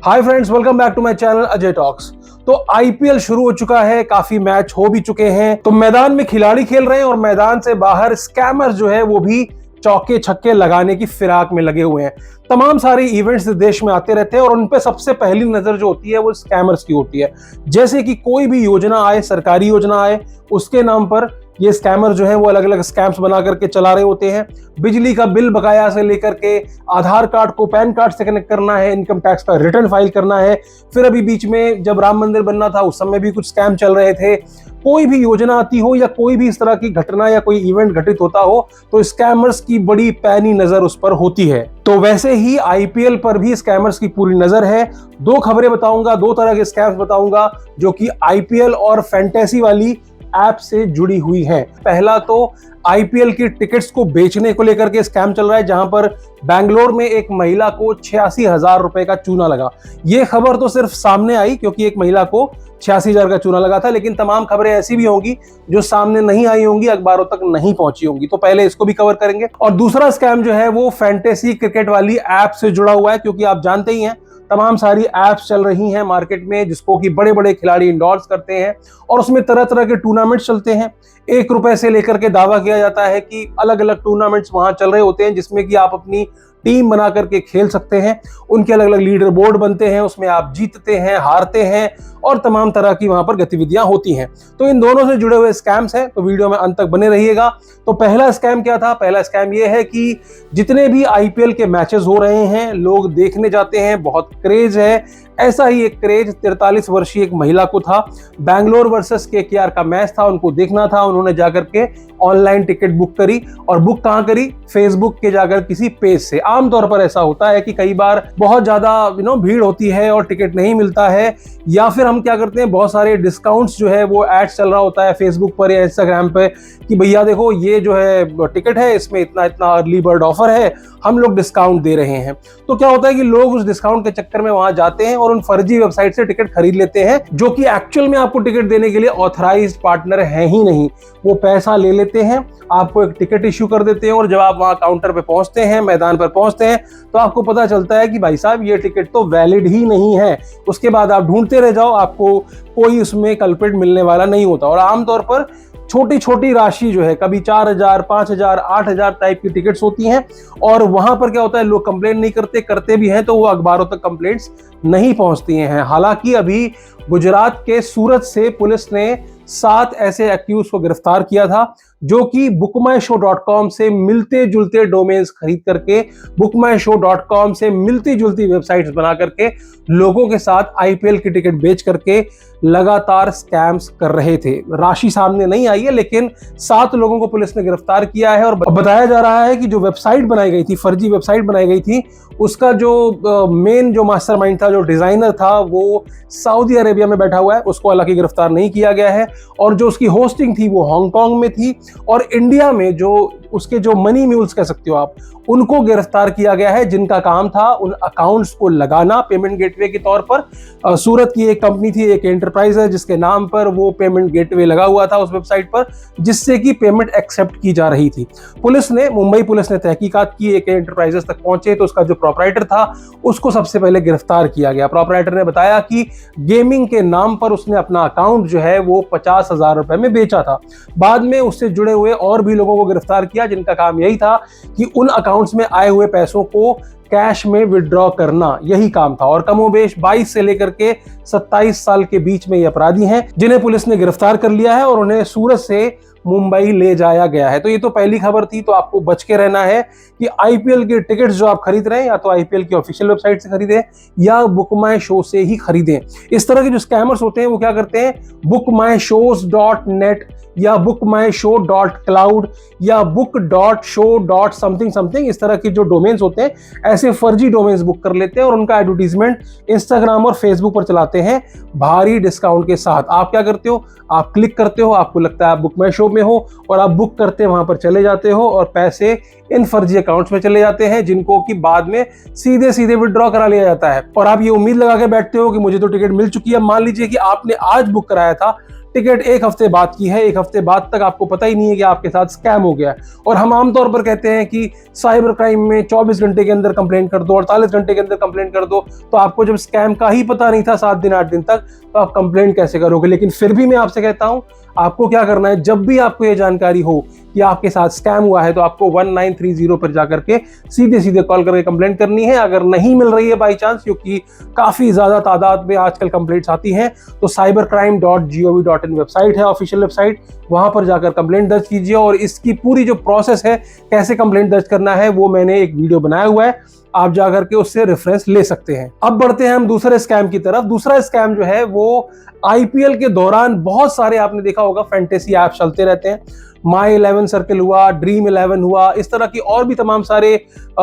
Hi friends, welcome back to my channel Ajay talks. तो IPL शुरू हो चुका है, काफी मैच हो भी चुके हैं। तो मैदान में खिलाड़ी खेल रहे हैं और मैदान से बाहर स्कैमर जो है वो भी चौके छक्के लगाने की फिराक में लगे हुए हैं। तमाम सारे इवेंट्स देश में आते रहते हैं और उन पे सबसे पहली नजर जो होती है वो स्कैमर्स की होती है। जैसे कि कोई भी योजना आए, सरकारी योजना आए, उसके नाम पर ये स्कैमर जो है वो अलग अलग स्कैम्स बना करके चला रहे होते हैं। बिजली का बिल बकाया से लेकर के आधार कार्ड को पैन कार्ड से कनेक्ट करना है, इनकम टैक्स का रिटर्न फाइल करना है। फिर अभी बीच में जब राम मंदिर बनना था उस समय भी कुछ स्कैम चल रहे थे। कोई भी योजना आती हो या कोई भी इस तरह की घटना या कोई इवेंट घटित होता हो तो स्कैमर्स की बड़ी पैनी नजर उस पर होती है। तो वैसे ही आईपीएल पर भी स्कैमर्स की पूरी नजर है। दो खबरें बताऊंगा, दो तरह के स्कैम्स बताऊंगा जो कि आईपीएल और फैंटेसी वाली ऐप से जुड़ी हुई है। पहला तो आईपीएल की टिकट्स को बेचने को लेकर के स्कैम चल रहा है, जहां पर बैंगलोर में एक महिला को 86,000 रुपए का चूना लगा। ये खबर तो सिर्फ सामने आई क्योंकि एक महिला को 86,000 का चूना लगा था, लेकिन तमाम खबरें ऐसी भी होंगी जो सामने नहीं आई होंगी, अखबारों तक नहीं पहुंची होंगी। तो पहले इसको भी कवर करेंगे। और दूसरा स्कैम जो है वो फैंटेसी क्रिकेट वाली ऐप से जुड़ा हुआ है, क्योंकि आप जानते ही हैं तमाम सारी ऐप्स चल रही हैं मार्केट में जिसको कि बड़े बड़े खिलाड़ी इंडोर्स करते हैं और उसमें तरह तरह के टूर्नामेंट्स चलते हैं। 1 रुपए से लेकर के दावा किया जाता है कि अलग अलग टूर्नामेंट्स वहां चल रहे होते हैं जिसमें कि आप अपनी टीम बना करके खेल सकते हैं। उनके अलग अलग लीडर बोर्ड बनते हैं, उसमें आप जीतते हैं, हारते हैं और तमाम तरह की वहां पर गतिविधियां होती हैं। तो इन दोनों से जुड़े हुए स्कैम्स हैं, तो वीडियो में अंत तक बने रहिएगा। तो पहला स्कैम क्या था? पहला स्कैम यह है कि जितने भी आईपीएल के मैचेस हो रहे हैं लोग देखने जाते हैं, बहुत क्रेज है। ऐसा ही एक क्रेज 43 वर्षीय एक महिला को था। बैंगलोर वर्सेस केकेआर का मैच था, उनको देखना था। उन्होंने जाकर के ऑनलाइन टिकट बुक करी और बुक कहां करी? फेसबुक के जाकर किसी पेज से। आमतौर पर ऐसा होता है कि कई बार बहुत ज्यादा भीड़ होती है और टिकट नहीं मिलता है, या फिर हम क्या करते हैं, बहुत सारे डिस्काउंट्स जो है वो एड चल रहा होता है फेसबुक पर या इंस्टाग्राम पे कि भैया देखो ये जो है टिकट है, इसमें इतना इतना अर्ली बर्ड ऑफर है, हम लोग डिस्काउंट दे रहे हैं। तो क्या होता है कि लोग उस डिस्काउंट के चक्कर में वहां जाते हैं और उन फर्जी वेबसाइट से टिकट खरीद लेते हैं, जो कि एक्चुअल में आपको टिकट देने के लिए ऑथराइज्ड पार्टनर है ही नहीं। वो पैसा ले लेते हैं, आपको एक टिकट इश्यू कर देते हैं और जब आप वहां काउंटर पे पहुंचते हैं, मैदान पर पहुंचते हैं, तो आपको पता चलता है कि भाई साहब ये टिकट तो वैलिड ही नहीं है। उसके बाद आप ढूंढते रह जाओ, आपको कोई उसमें कल्प्रिट मिलने वाला नहीं होता। और आमतौर पर छोटी छोटी राशि जो है, कभी 4,000, 5,000, 8,000 टाइप की टिकट्स होती हैं। और वहां पर क्या होता है, लोग कंप्लेंट नहीं करते, करते भी हैं तो वो अखबारों तक कंप्लेंट्स नहीं पहुंचती हैं। हालांकि अभी गुजरात के सूरत से पुलिस ने 7 ऐसे एक्यूज को गिरफ्तार किया था जो कि bookmyshow.com से मिलते जुलते डोमेन्स खरीद करके, bookmyshow.com से मिलती जुलती वेबसाइट्स बना करके लोगों के साथ आईपीएल की टिकट बेच करके लगातार स्कैम्स कर रहे थे। राशि सामने नहीं आई है, लेकिन 7 लोगों को पुलिस ने गिरफ्तार किया है। और बताया जा रहा है कि जो वेबसाइट बनाई गई थी, फर्जी वेबसाइट बनाई गई थी, उसका जो मेन जो मास्टरमाइंड था, जो डिजाइनर था, वो सऊदी अरेबिया में बैठा हुआ है। उसको हालांकि गिरफ्तार नहीं किया गया है। और जो उसकी होस्टिंग थी वो हांगकांग में थी। और इंडिया में जो उसके जो मनी म्यूल्स कह सकते हो आप, उनको गिरफ्तार किया गया है, जिनका काम था उन अकाउंट्स को लगाना पेमेंट गेटवे के तौर पर। सूरत की एक कंपनी थी, एक एंटरप्राइज है जिसके नाम पर वो पेमेंट गेटवे लगा हुआ था उस वेबसाइट पर, जिससे कि पेमेंट एक्सेप्ट की जा रही थी। मुंबई पुलिस ने तहकीकात की, एक एंटरप्राइजेस तक पहुंचे तो उसका जो प्रोपराइटर था उसको सबसे पहले गिरफ्तार किया गया। प्रोपराइटर ने बताया कि गेमिंग के नाम पर उसने अपना अकाउंट जो है वो 50,000 रुपए में बेचा था। बाद में उससे जुड़े हुए और भी लोगों को गिरफ्तार किया जिनका काम यही था कि उन अकाउंट्स में आए हुए पैसों को कैश में विड्रॉ करना, यही काम था। और कमोबेश 22 से लेकर के 27 साल के बीच में ये अपराधी हैं जिन्हें पुलिस ने गिरफ्तार कर लिया है और उन्हें सूरत से मुंबई ले जाया गया है। तो ये तो पहली खबर थी। तो आपको बच के रहना है कि आईपीएल के टिकट्स जो आप खरीद रहे हैं या तो आईपीएल की ऑफिशियल वेबसाइट से खरीदें या बुक माई शो से ही खरीदें। इस तरह के जो स्कैमर्स होते हैं वो क्या करते हैं, bookmyshows.net या bookmyshow.cloud या book.show.something इस तरह के जो डोमेन्स होते हैं, ऐसे फर्जी डोमेन्स बुक कर लेते हैं और उनका एडवर्टीजमेंट इंस्टाग्राम और फेसबुक पर चलाते हैं भारी डिस्काउंट के साथ। आप क्या करते हो, आप क्लिक करते हो, आपको लगता है आप बुक माई शो में हो और आप बुक करते वहां पर चले जाते हो और पैसे इन फर्जी अकाउंट्स में चले जाते हैं, जिनको कि बाद में सीधे सीधे विड्रॉ करा लिया जाता है। और आप ये उम्मीद लगा के बैठते हो कि मुझे तो टिकट मिल चुकी है। मान लीजिए कि आपने आज बुक कराया था, टिकट एक हफ्ते बाद की है, एक हफ्ते बाद तक आपको पता ही नहीं है कि आपके साथ स्कैम हो गया है। और हम आमतौर पर कहते हैं कि साइबर क्राइम में 24 घंटे के अंदर कंप्लेंट कर दो, 48 घंटे के अंदर कंप्लेंट कर दो। तो आपको जब स्कैम का ही पता नहीं था 7 दिन 8 दिन तक, तो आप कंप्लेंट कैसे करोगे? लेकिन फिर भी मैं आपसे कहता हूं, आपको क्या करना है, जब भी आपको ये जानकारी हो कि आपके साथ स्कैम हुआ है, तो आपको 1930 पर जाकर के सीधे सीधे कॉल करके कंप्लेंट करनी है। अगर नहीं मिल रही है बाई चांस, क्योंकि काफी ज्यादा तादाद में आजकल कंप्लेंट्स आती हैं, तो cybercrime.gov.in वेबसाइट है, ऑफिशियल वेबसाइट, वहां पर जाकर कंप्लेंट दर्ज कीजिए। और इसकी पूरी जो प्रोसेस है, कैसे कंप्लेंट दर्ज करना है, वो मैंने एक वीडियो बनाया हुआ है, आप जाकर के उससे रेफरेंस ले सकते हैं। अब बढ़ते हैं हम दूसरे स्कैम की तरफ। दूसरा स्कैम जो है वो आईपीएल के दौरान बहुत सारे, आपने देखा होगा, फैंटेसी ऐप चलते रहते हैं। माई 11 सर्कल हुआ, ड्रीम 11 हुआ, इस तरह की और भी तमाम सारे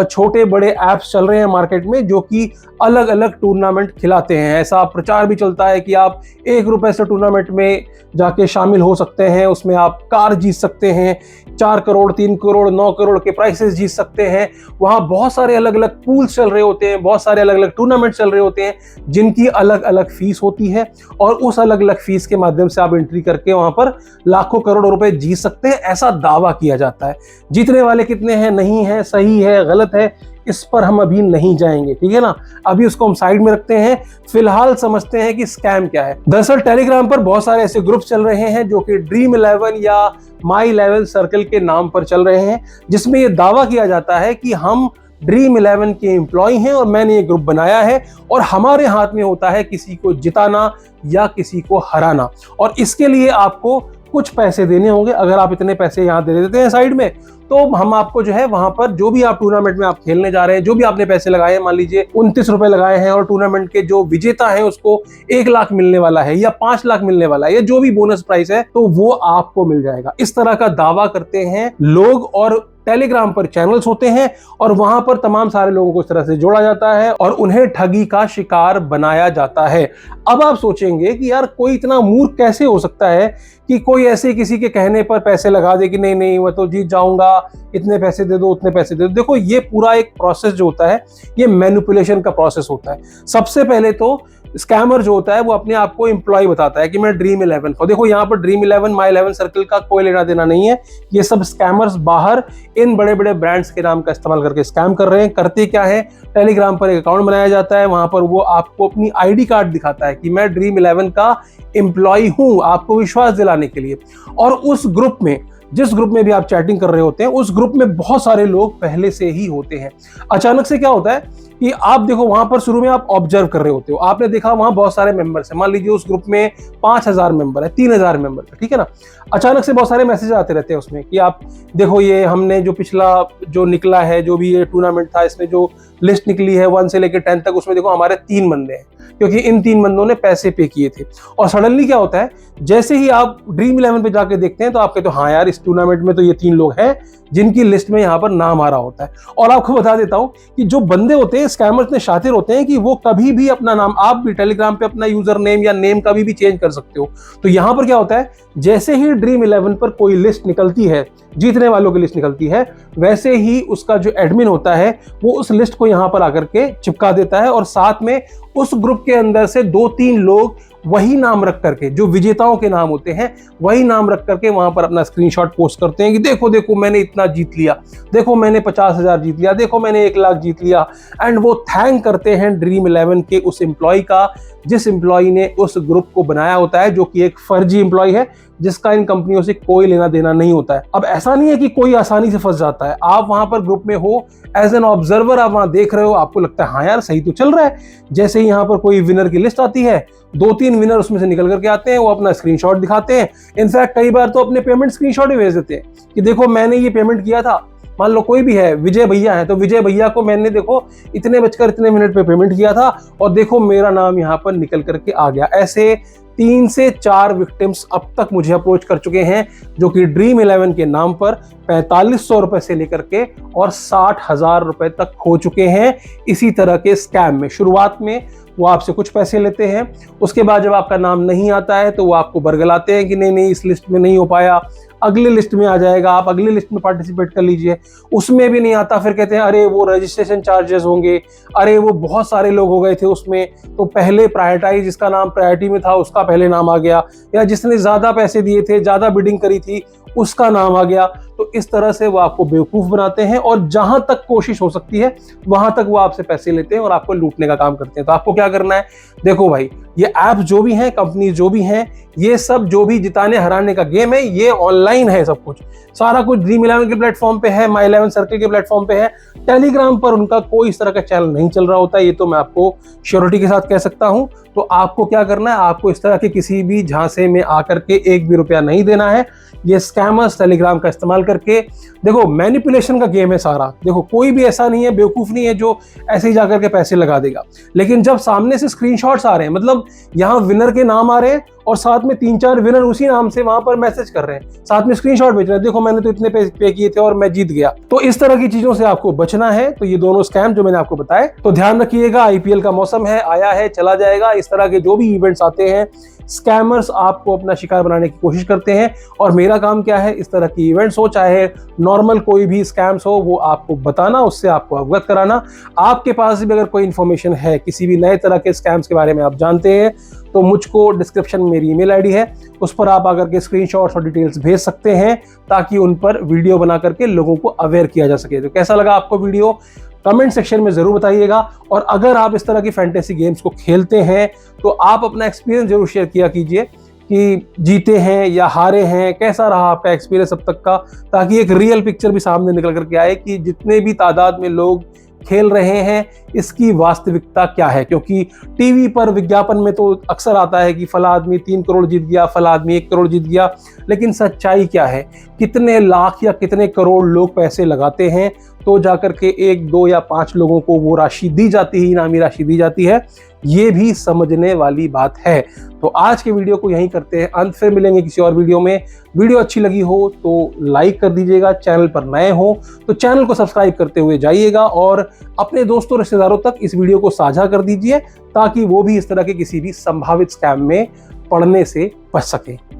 छोटे बड़े ऐप्स चल रहे हैं मार्केट में, जो कि अलग अलग टूर्नामेंट खिलाते हैं। ऐसा प्रचार भी चलता है कि आप 1 रुपए से टूर्नामेंट में जाके शामिल हो सकते हैं, उसमें आप कार जीत सकते हैं, 4 करोड़, 3 करोड़, 9 करोड़ के प्राइसेस जीत सकते हैं। वहां बहुत सारे अलग अलग पूल्स चल रहे होते हैं, बहुत सारे अलग अलग टूर्नामेंट चल रहे होते हैं, जिनकी अलग अलग फीस होती है, और उस अलग अलग फीस के माध्यम से आप एंट्री करके वहां पर लाखों करोड़ रुपए जीत सकते हैं, ऐसा दावा किया जाता है। जीतने वाले कितने हैं, नहीं है, सही है, गलत है, इस पर हम अभी नहीं जाएंगे, ठीक है ना। अभी उसको हम साइड में रखते हैं, फिलहाल समझते हैं कि स्कैम क्या है। दरअसल टेलीग्राम पर बहुत सारे ऐसे ग्रुप्स चल रहे हैं जो कि ड्रीम 11 या माई 11 सर्कल के नाम पर चल रहे हैं, जिसमें यह दावा किया जाता है कि हम ड्रीम 11 के एम्प्लॉय हैं और मैंने ये ग्रुप बनाया है, और हमारे हाथ में होता है किसी को जिताना या किसी को हराना, और इसके लिए आपको कुछ पैसे देने होंगे। अगर आप इतने पैसे यहाँ दे देते हैं साइड में, तो हम आपको जो है वहां पर जो भी आप टूर्नामेंट में आप खेलने जा रहे हैं, जो भी आपने पैसे लगाए हैं, मान लीजिए 29 रुपए लगाए हैं, और टूर्नामेंट के जो विजेता है उसको 1 लाख मिलने वाला है या 5 लाख मिलने वाला है, या जो भी बोनस प्राइस है, तो वो आपको मिल जाएगा। इस तरह का दावा करते हैं लोग, और टेलीग्राम पर चैनल्स होते हैं, और वहां पर तमाम सारे लोगों को इस तरह से जोड़ा जाता है और उन्हें ठगी का शिकार बनाया जाता है। अब आप सोचेंगे कि यार कोई इतना मूर्ख कैसे हो सकता है कि कोई ऐसे किसी के कहने पर पैसे लगा दे कि नहीं नहीं मैं तो जीत जाऊंगा, इतने पैसे दे दो, उतने पैसे दे दो। देखो, ये पूरा एक प्रोसेस जो होता है, ये मैनिपुलेशन का प्रोसेस होता है। सबसे पहले तो स्कैमर जो होता है वो अपने आप को एम्प्लॉय बताता है कि मैं ड्रीम 11 को, देखो यहाँ पर ड्रीम 11 माई 11 सर्कल का कोई लेना देना नहीं है। ये सब स्कैमर्स बाहर इन बड़े बड़े ब्रांड्स के नाम का इस्तेमाल करके स्कैम कर रहे हैं। करते क्या है, टेलीग्राम पर एक अकाउंट बनाया जाता है, वहां पर वो आपको अपनी आईडी कार्ड दिखाता है कि मैं ड्रीम 11 का एम्प्लॉय हूं, आपको विश्वास दिलाने के लिए। और उस ग्रुप में, जिस ग्रुप में भी आप चैटिंग कर रहे होते हैं, उस ग्रुप में बहुत सारे लोग पहले से ही होते हैं। अचानक से क्या होता है कि आप देखो वहां पर शुरू में आप ऑब्जर्व कर रहे होते हो, आपने देखा वहां बहुत सारे मेंबर्स हैं, मान लीजिए उस ग्रुप में 5000 मेंबर है, 3000 मेंबर है, ठीक है ना। अचानक से बहुत सारे मैसेज आते रहते हैं उसमें कि आप देखो ये हमने जो पिछला जो निकला है, जो भी ये टूर्नामेंट था, इसमें जो लिस्ट निकली है 1 से लेकर 10 तक, उसमें देखो हमारे 3 बंदे हैं, क्योंकि इन 3 बंदों ने पैसे पे किए थे। और सडनली क्या होता है, जैसे ही आप ड्रीम 11 पे जाके देखते हैं तो आप कहते हो हाँ यार, इस टूर्नामेंट में तो ये 3 लोग हैं जिनकी लिस्ट में यहाँ पर नाम आ रहा होता है। और आपको बता देता हूं कि जो बंदे होते हैं, स्कैमर्स ने शातिर होते हैं कि वो कभी भी अपना नाम, आप भी टेलीग्राम पे अपना यूजर नेम या नेम कभी भी चेंज कर सकते हो। तो यहां पर क्या होता है, जैसे ही ड्रीम 11 पर कोई लिस्ट निकलती है, जीतने वालों की लिस्ट निकलती है, वैसे ही उसका जो एडमिन होता है वो उस लिस्ट को यहां पर आकर के चिपका देता है, और साथ में उस ग्रुप के अंदर से 2-3 लोग वही नाम रख करके, जो विजेताओं के नाम होते हैं, वही नाम रख करके वहां पर अपना स्क्रीनशॉट पोस्ट करते हैं कि देखो देखो मैंने इतना जीत लिया, देखो मैंने 50,000 जीत लिया, देखो मैंने 1 लाख जीत लिया। एंड वो थैंक करते हैं ड्रीम 11 के उस एम्प्लॉय का, जिस एम्प्लॉय ने उस ग्रुप को बनाया होता है, जो कि एक फर्जी एम्प्लॉय है, जिसका इन कंपनियों से कोई लेना देना नहीं होता है। अब ऐसा नहीं है कि कोई आसानी से फंस जाता है, आप वहां पर ग्रुप में हो, एज एन ऑब्जर्वर आप वहां देख रहे हो, आपको लगता है हाँ यार सही तो चल रहा है। जैसे ही यहाँ पर कोई विनर की लिस्ट आती है, 2-3 विनर उसमें से निकल करके आते हैं, वो अपना स्क्रीनशॉट दिखाते हैं। इनफैक्ट कई बार तो अपने पेमेंट स्क्रीनशॉट भी भेज देते हैं कि देखो मैंने ये पेमेंट किया था। मान लो कोई भी है, विजय भैया है, तो विजय भैया को मैंने देखो इतने बजकर इतने मिनट पे पेमेंट किया था, और देखो मेरा नाम यहाँ पर निकल करके आ गया। ऐसे 3 से 4 विक्टिम्स अब तक मुझे अप्रोच कर चुके हैं, जो कि ड्रीम 11 के नाम पर 4500 रुपए से लेकर के और 60,000 रुपए तक हो चुके हैं इसी तरह के स्कैम में। शुरुआत में वो आपसे कुछ पैसे लेते हैं, उसके बाद जब आपका नाम नहीं आता है तो वो आपको बरगलाते हैं कि नहीं नहीं इस लिस्ट में नहीं हो पाया, अगली लिस्ट में आ जाएगा, आप अगली लिस्ट में पार्टिसिपेट कर लीजिए। उसमें भी नहीं आता, फिर कहते हैं अरे वो रजिस्ट्रेशन चार्जेस होंगे, अरे वो बहुत सारे लोग हो गए थे उसमें, तो पहले प्रायोरिटाइज, जिसका नाम प्रायोरिटी में था उसका पहले नाम आ गया, या जिसने ज्यादा पैसे दिए थे, ज्यादा बिडिंग करी थी, उसका नाम आ गया। तो इस तरह से वो आपको बेवकूफ बनाते हैं और जहां तक कोशिश हो सकती है वहां तक वो आपसे पैसे लेते हैं और आपको लूटने का काम करते हैं। तो आपको क्या करना है, देखो भाई, ये ऐप जो भी हैं, कंपनी जो भी हैं, ये सब जो भी जिताने हराने का गेम है, ये ऑनलाइन है। सब कुछ, सारा कुछ ड्रीम11 के प्लेटफॉर्म पे है, माई 11 सर्कल के प्लेटफॉर्म पे है। टेलीग्राम पर उनका कोई इस तरह का चैनल नहीं चल रहा होता, ये तो मैं आपको श्योरिटी के साथ कह सकता हूं। तो आपको क्या करना है, आपको इस तरह के किसी भी झांसे में आकर के एक भी रुपया नहीं देना है। ये स्कैमर्स टेलीग्राम का इस्तेमाल करके, देखो मैनिपुलेशन का गेम है सारा। देखो कोई भी ऐसा नहीं है, बेवकूफ नहीं है जो ऐसे ही जाकर के पैसे लगा देगा। लेकिन जब सामने से स्क्रीनशॉट्स आ रहे हैं, मतलब यहाँ विनर के नाम आ रहे हैं और साथ में 3-4 विनर उसी नाम से वहां पर मैसेज कर रहे हैं, साथ में स्क्रीनशॉट भेज रहे हैं, देखो मैंने तो इतने पे किए थे और मैं जीत गया। तो इस तरह की चीजों से आपको बचना है। तो ये दोनों स्कैम जो मैंने आपको बताए, तो ध्यान रखिएगा। आईपीएल का मौसम है, आया है चला जाएगा। इस तरह के जो भी इवेंट्स आते हैं, स्कैमर्स आपको अपना शिकार बनाने की कोशिश करते हैं। और मेरा काम क्या है, इस तरह की इवेंट्स हो चाहे नॉर्मल कोई भी स्कैम्स हो, वो आपको बताना, उससे आपको अवगत कराना। आपके पास भी अगर कोई इन्फॉर्मेशन है किसी भी नए तरह के स्कैम्स के बारे में आप जानते हैं, तो मुझको डिस्क्रिप्शन में मेरी ईमेल आईडी है, उस पर आप आकर के स्क्रीनशॉट्स और डिटेल्स भेज सकते हैं, ताकि उन पर वीडियो बना करके लोगों को अवेयर किया जा सके। तो कैसा लगा आपको वीडियो, कमेंट सेक्शन में जरूर बताइएगा। और अगर आप इस तरह की फैंटेसी गेम्स को खेलते हैं तो आप अपना एक्सपीरियंस जरूर शेयर किया कीजिए कि जीते हैं या हारे हैं, कैसा रहा आपका एक्सपीरियंस अब तक का, ताकि एक रियल पिक्चर भी सामने निकल करके आए कि जितने भी तादाद में लोग खेल रहे हैं इसकी वास्तविकता क्या है। क्योंकि टीवी पर विज्ञापन में तो अक्सर आता है कि फला आदमी 3 करोड़ जीत गया, फला आदमी 1 करोड़ जीत गया, लेकिन सच्चाई क्या है, कितने लाख या कितने करोड़ लोग पैसे लगाते हैं तो जाकर के 1, 2 या 5 लोगों को वो राशि दी जाती है, इनामी राशि दी जाती है। ये भी समझने वाली बात है। तो आज के वीडियो को यहीं करते हैं अंत, फिर मिलेंगे किसी और वीडियो में। वीडियो अच्छी लगी हो तो लाइक कर दीजिएगा, चैनल पर नए हो तो चैनल को सब्सक्राइब करते हुए जाइएगा और अपने दोस्तों रिश्तेदारों तक इस वीडियो को साझा कर दीजिए, ताकि वो भी इस तरह के किसी भी संभावित स्कैम में पड़ने से बच सके।